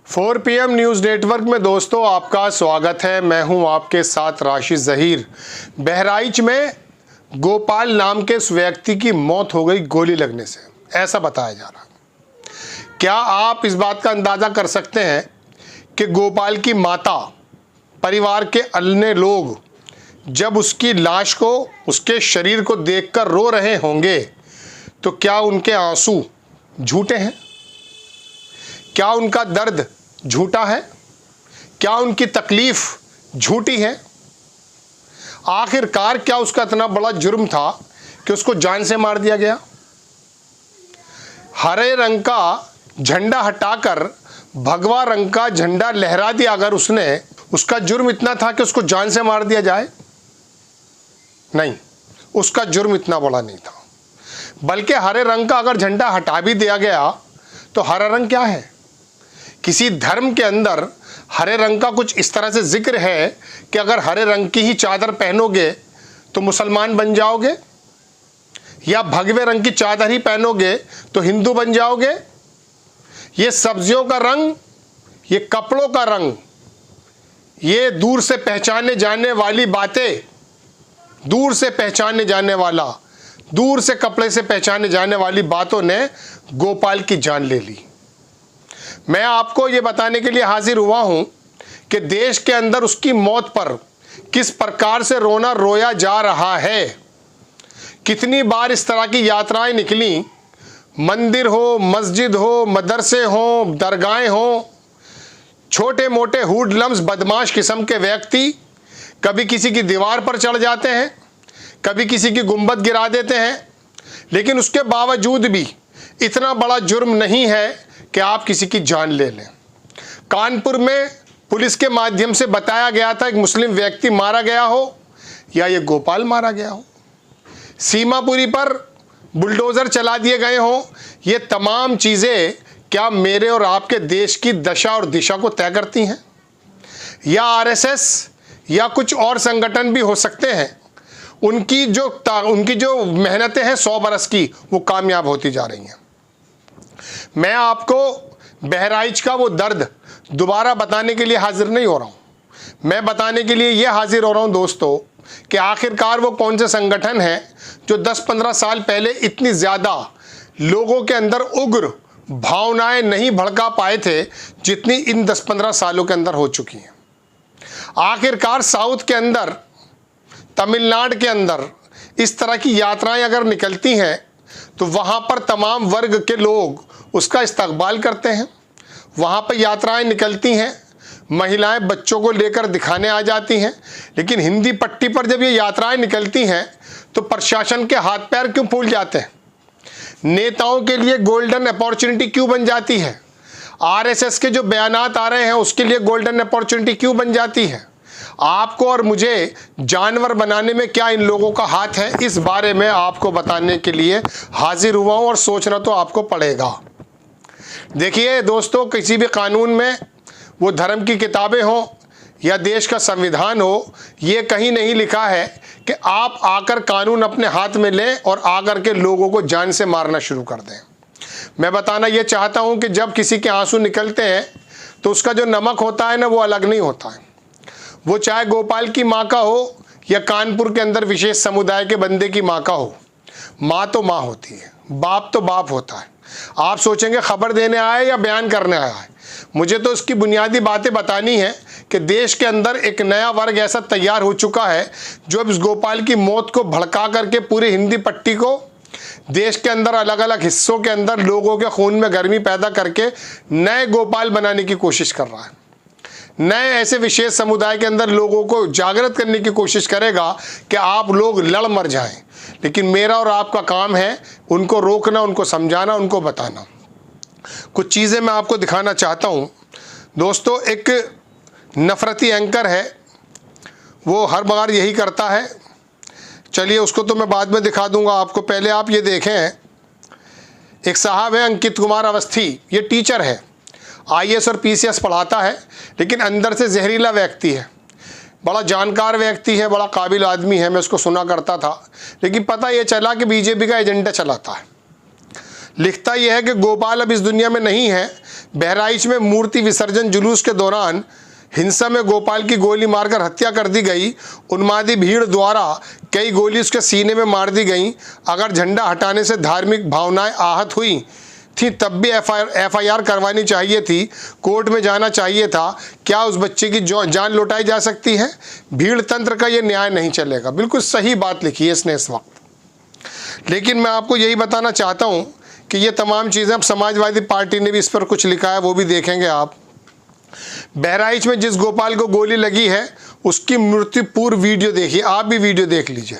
4 PM news network में दोस्तों आपका स्वागत है। मैं हूं आपके साथ राशिद ज़हीर। बहराइच में गोपाल नाम के उस व्यक्ति की मौत हो गई गोली लगने से, ऐसा बताया जा रहा है। क्या आप इस बात का अंदाज़ा कर सकते हैं कि गोपाल की माता, परिवार के अन्य लोग जब उसकी लाश को, उसके शरीर को देखकर रो रहे होंगे तो क्या उनके आंसू झूठे हैं? क्या उनका दर्द झूठा है? क्या उनकी तकलीफ झूठी है? आखिरकार क्या उसका इतना बड़ा जुर्म था कि उसको जान से मार दिया गया? हरे रंग का झंडा हटाकर भगवा रंग का झंडा लहरा दिया अगर उसने, उसका जुर्म इतना था कि उसको जान से मार दिया जाए? नहीं, उसका जुर्म इतना बड़ा नहीं था। बल्कि हरे रंग का अगर झंडा हटा भी दिया गया तो हरा रंग क्या है? किसी धर्म के अंदर हरे रंग का कुछ इस तरह से जिक्र है कि अगर हरे रंग की ही चादर पहनोगे तो मुसलमान बन जाओगे, या भगवे रंग की चादर ही पहनोगे तो हिंदू बन जाओगे। ये सब्जियों का रंग, ये कपड़ों का रंग, ये दूर से पहचाने जाने वाली बातें, दूर से पहचाने जाने वाला, दूर से कपड़े से पहचाने जाने वाली बातों ने गोपाल की जान ले ली। मैं आपको ये बताने के लिए हाजिर हुआ हूं कि देश के अंदर उसकी मौत पर किस प्रकार से रोना रोया जा रहा है। कितनी बार इस तरह की यात्राएं निकली, मंदिर हो, मस्जिद हो, मदरसे हो, दरगाहें हो, छोटे मोटे हुडलम्स बदमाश किस्म के व्यक्ति कभी किसी की दीवार पर चढ़ जाते हैं, कभी किसी की गुंबद गिरा देते हैं, लेकिन उसके बावजूद भी इतना बड़ा जुर्म नहीं है कि आप किसी की जान ले लें। कानपुर में पुलिस के माध्यम से बताया गया था एक मुस्लिम व्यक्ति मारा गया हो या ये गोपाल मारा गया हो। सीमापुरी पर बुलडोज़र चला दिए गए हों। ये तमाम चीज़ें क्या मेरे और आपके देश की दशा और दिशा को तय करती हैं? या आरएसएस या कुछ और संगठन भी हो सकते हैं, उनकी जो मेहनतें हैं 100 बरस की, वो कामयाब होती जा रही हैं। मैं आपको बहराइच का वो दर्द दोबारा बताने के लिए हाजिर नहीं हो रहा हूँ। मैं बताने के लिए ये हाजिर हो रहा हूँ दोस्तों कि आखिरकार वो कौन से संगठन हैं जो 10-15 साल पहले इतनी ज़्यादा लोगों के अंदर उग्र भावनाएं नहीं भड़का पाए थे जितनी इन 10-15 सालों के अंदर हो चुकी हैं। आखिरकार साउथ के अंदर, तमिलनाडु के अंदर इस तरह की यात्राएं अगर निकलती हैं तो वहाँ पर तमाम वर्ग के लोग उसका इस्तकबाल करते हैं। वहाँ पर यात्राएं निकलती हैं, महिलाएं बच्चों को लेकर दिखाने आ जाती हैं, लेकिन हिंदी पट्टी पर जब ये यात्राएं निकलती हैं तो प्रशासन के हाथ पैर क्यों फूल जाते हैं? नेताओं के लिए गोल्डन अपॉर्चुनिटी क्यों बन जाती है? आरएसएस के जो बयानात आ रहे हैं उसके लिए गोल्डन अपॉर्चुनिटी क्यों बन जाती है? आपको और मुझे जानवर बनाने में क्या इन लोगों का हाथ है? इस बारे में आपको बताने के लिए हाजिर हुआ हूं और सोचना तो आपको पड़ेगा। देखिए दोस्तों, किसी भी कानून में, वो धर्म की किताबें हों या देश का संविधान हो, ये कहीं नहीं लिखा है कि आप आकर कानून अपने हाथ में लें और आकर के लोगों को जान से मारना शुरू कर दें। मैं बताना ये चाहता हूं कि जब किसी के आंसू निकलते हैं तो उसका जो नमक होता है ना, वो अलग नहीं होता है। वो चाहे गोपाल की माँ का हो या कानपुर के अंदर विशेष समुदाय के बंदे की माँ का हो, माँ तो माँ होती है, बाप तो बाप होता है। आप सोचेंगे खबर देने आया या बयान करने आया है। मुझे तो इसकी बुनियादी बातें बतानी है कि देश के अंदर एक नया वर्ग ऐसा तैयार हो चुका है जो अब इस गोपाल की मौत को भड़का करके पूरी हिंदी पट्टी को, देश के अंदर अलग अलग हिस्सों के अंदर लोगों के खून में गर्मी पैदा करके नए गोपाल बनाने की कोशिश कर रहा है। नए ऐसे विशेष समुदाय के अंदर लोगों को जागृत करने की कोशिश करेगा कि आप लोग लड़ मर जाएं। लेकिन मेरा और आपका काम है उनको रोकना, उनको समझाना, उनको बताना। कुछ चीज़ें मैं आपको दिखाना चाहता हूं दोस्तों। एक नफरती एंकर है, वो हर बार यही करता है। चलिए उसको तो मैं बाद में दिखा दूंगा आपको, पहले आप ये देखें। एक साहब है अंकित कुमार अवस्थी, ये टीचर है, आईएएस और पीसीएस पढ़ाता है, लेकिन अंदर से जहरीला व्यक्ति है। बड़ा जानकार व्यक्ति है, बड़ा काबिल आदमी है, मैं उसको सुना करता था, लेकिन पता ये चला कि बीजेपी का एजेंडा चलाता है। लिखता यह है कि गोपाल अब इस दुनिया में नहीं है, बहराइच में मूर्ति विसर्जन जुलूस के दौरान हिंसा में गोपाल की गोली मारकर हत्या कर दी गई। उन्मादी भीड़ द्वारा कई गोली उसके सीने में मार दी गई। अगर झंडा हटाने से धार्मिक भावनाएं आहत हुई थी तब भी एफआईआर करवानी चाहिए थी, कोर्ट में जाना चाहिए था। क्या उस बच्चे की जान लौटाई जा सकती है? भीड़ तंत्र का ये न्याय नहीं चलेगा। बिल्कुल सही बात लिखी है इसने इस वक्त। लेकिन मैं आपको यही बताना चाहता हूँ कि ये तमाम चीज़ें, अब समाजवादी पार्टी ने भी इस पर कुछ लिखा है, वो भी देखेंगे आप। बहराइच में जिस गोपाल को गोली लगी है उसकी मृत्यु पूर्व वीडियो देखिए, आप भी वीडियो देख लीजिए।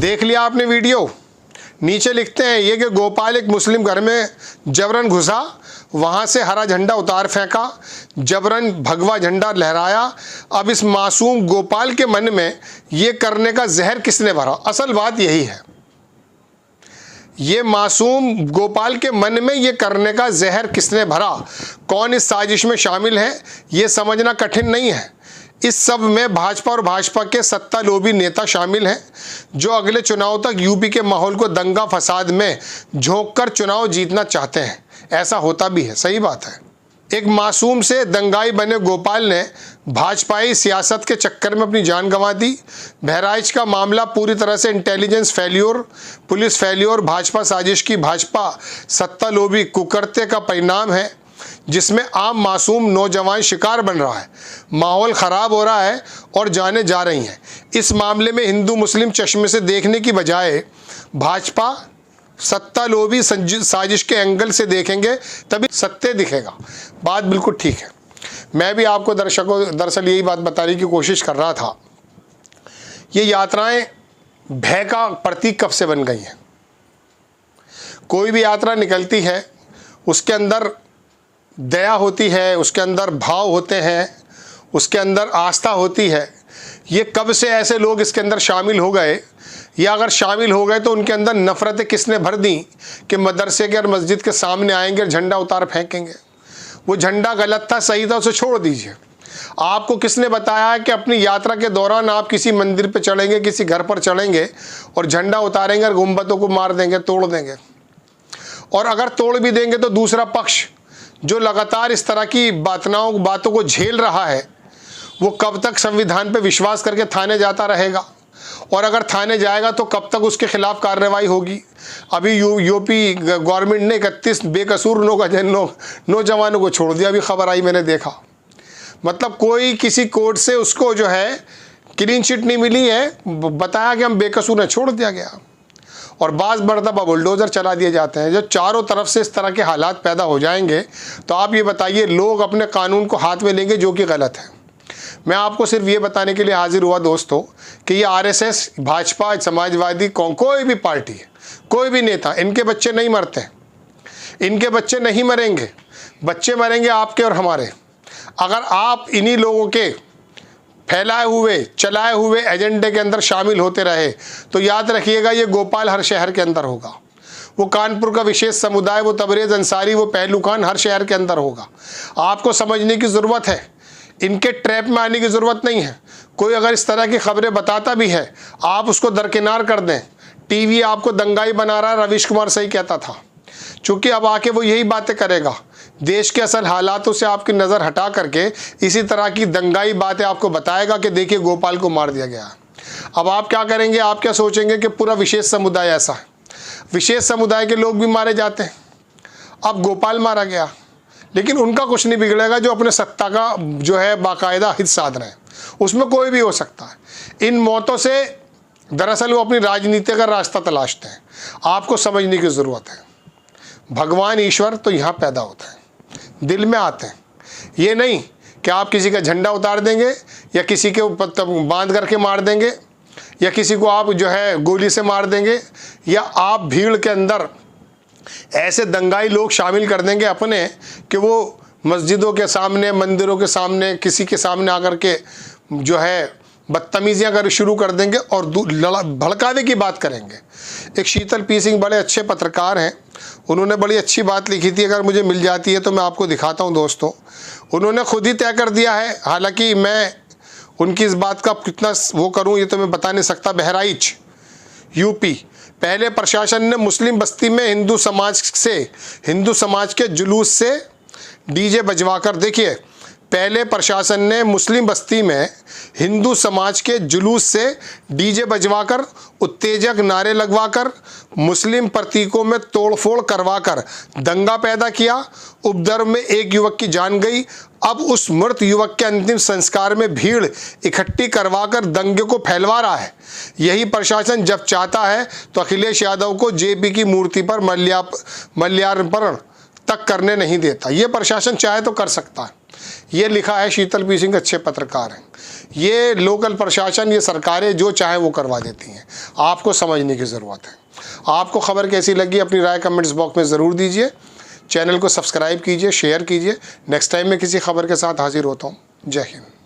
देख लिया आपने वीडियो। नीचे लिखते हैं ये कि गोपाल एक मुस्लिम घर में जबरन घुसा, वहां से हरा झंडा उतार फेंका, जबरन भगवा झंडा लहराया। अब इस मासूम गोपाल के मन में ये करने का जहर किसने भरा? असल बात यही है, ये मासूम गोपाल के मन में ये करने का जहर किसने भरा, कौन इस साजिश में शामिल है, ये समझना कठिन नहीं है। इस सब में भाजपा और भाजपा के सत्ता लोभी नेता शामिल हैं जो अगले चुनाव तक यूपी के माहौल को दंगा फसाद में झोंककर चुनाव जीतना चाहते हैं। ऐसा होता भी है, सही बात है। एक मासूम से दंगाई बने गोपाल ने भाजपाई सियासत के चक्कर में अपनी जान गंवा दी। बहराइच का मामला पूरी तरह से intelligence failure, police failure, Bhajpa साजिश की भाजपा सत्ता लोभी कुकर्ते का परिणाम है जिसमें आम मासूम नौजवान शिकार बन रहा है। माहौल ख़राब हो रहा है और जानें जा रही हैं। इस मामले में हिंदू मुस्लिम चश्मे से देखने की बजाय भाजपा सत्ता लोभी साजिश के एंगल से देखेंगे तभी सत्य दिखेगा। बात बिल्कुल ठीक है। मैं भी आपको दर्शकों दरअसल यही बात बताने की कोशिश कर रहा था। ये यात्राएं भय का प्रतीक कब से बन गई हैं। कोई भी यात्रा निकलती है उसके अंदर दया होती है, उसके अंदर भाव होते हैं, उसके अंदर आस्था होती है। ये कब से ऐसे लोग इसके अंदर शामिल हो गए, या अगर शामिल हो गए तो उनके अंदर नफ़रतें किसने भर दी कि मदरसे के और मस्जिद के सामने आएंगे और झंडा उतार फेंकेंगे। वो झंडा गलत था, सही था, उसे छोड़ दीजिए। आपको किसने बताया कि अपनी यात्रा के दौरान आप किसी मंदिर पे चढ़ेंगे, किसी घर पर चढ़ेंगे और झंडा उतारेंगे और गुंबदों को मार देंगे, तोड़ देंगे। और अगर तोड़ भी देंगे तो दूसरा पक्ष जो लगातार इस तरह की बातों को झेल रहा है वो कब तक संविधान पे विश्वास करके थाने जाता रहेगा? और अगर थाने जाएगा तो कब तक उसके खिलाफ कार्रवाई होगी? अभी यूपी गवर्नमेंट ने 31 बेकसूर नौजवानों को छोड़ दिया, अभी खबर आई, मैंने देखा। मतलब कोई किसी कोर्ट से उसको जो है क्लीन चिट नहीं मिली है, बताया कि हम बेकसूर हैं, छोड़ दिया गया। और बाज़ मरतबा बुलडोज़र चला दिए जाते हैं। जब चारों तरफ से इस तरह के हालात पैदा हो जाएंगे तो आप ये बताइए लोग अपने कानून को हाथ में लेंगे, जो कि गलत है। मैं आपको सिर्फ ये बताने के लिए हाजिर हुआ दोस्तों कि ये आरएसएस, भाजपा, समाजवादी, कोई भी पार्टी है, कोई भी नेता, इनके बच्चे नहीं मरते, इनके बच्चे नहीं मरेंगे। बच्चे मरेंगे आपके और हमारे। अगर आप इन्हीं लोगों के फैलाए हुए चलाए हुए एजेंडे के अंदर शामिल होते रहे तो याद रखिएगा ये गोपाल हर शहर के अंदर होगा। वो कानपुर का विशेष समुदाय, वो तबरेज़ अंसारी, वो पहलू खान हर शहर के अंदर होगा। आपको समझने की ज़रूरत है, इनके ट्रैप में आने की ज़रूरत नहीं है। कोई अगर इस तरह की खबरें बताता भी है आप उसको दरकिनार कर दें। टीवी आपको दंगाई बना रहा है, रवीश कुमार सही कहता था, चूँकि अब आके वो यही बातें करेगा। देश के असल हालातों से आपकी नज़र हटा करके इसी तरह की दंगाई बातें आपको बताएगा कि देखिए गोपाल को मार दिया गया। अब आप क्या करेंगे? आप क्या सोचेंगे कि पूरा विशेष समुदाय ऐसा है, विशेष समुदाय के लोग भी मारे जाते हैं। अब गोपाल मारा गया, लेकिन उनका कुछ नहीं बिगड़ेगा जो अपने सत्ता का जो है बाकायदा हित साध रहे हैं, उसमें कोई भी हो सकता है। इन मौतों से दरअसल वो अपनी राजनीति का रास्ता तलाशते हैं। आपको समझने की ज़रूरत है, भगवान ईश्वर तो यहाँ पैदा होता है, दिल में आते हैं। ये नहीं कि आप किसी का झंडा उतार देंगे या किसी के ऊपर बांध करके मार देंगे या किसी को आप जो है गोली से मार देंगे या आप भीड़ के अंदर ऐसे दंगाई लोग शामिल कर देंगे अपने कि वो मस्जिदों के सामने, मंदिरों के सामने, किसी के सामने आकर के जो है बदतमीजियाँ कर शुरू कर देंगे और भड़कावे की बात करेंगे। एक शीतल पी सिंह बड़े अच्छे पत्रकार हैं, उन्होंने बड़ी अच्छी बात लिखी थी, अगर मुझे मिल जाती है तो मैं आपको दिखाता हूं दोस्तों। उन्होंने खुद ही तय कर दिया है, हालांकि मैं उनकी इस बात का कितना वो करूं ये तो मैं बता नहीं सकता। बहराइच यूपी, पहले प्रशासन ने मुस्लिम बस्ती में हिंदू समाज के जुलूस से डीजे बजवाकर, देखिए पहले प्रशासन ने मुस्लिम बस्ती में हिंदू समाज के जुलूस से डीजे बजवाकर, उत्तेजक नारे लगवाकर, मुस्लिम प्रतीकों में तोड़फोड़ करवाकर दंगा पैदा किया। उपद्रव में एक युवक की जान गई। अब उस मृत युवक के अंतिम संस्कार में भीड़ इकट्ठी करवाकर दंगे को फैलवा रहा है। यही प्रशासन जब चाहता है तो अखिलेश यादव को जेपी की मूर्ति पर माल्यार्पण तक करने नहीं देता। ये प्रशासन चाहे तो कर सकता है। ये लिखा है शीतल पी सिंह, अच्छे पत्रकार हैं। ये लोकल प्रशासन, ये सरकारें जो चाहे वो करवा देती हैं। आपको समझने की ज़रूरत है। आपको खबर कैसी लगी अपनी राय कमेंट्स बॉक्स में ज़रूर दीजिए। चैनल को सब्सक्राइब कीजिए, शेयर कीजिए। नेक्स्ट टाइम मैं किसी खबर के साथ हाजिर होता हूँ। जय हिंद।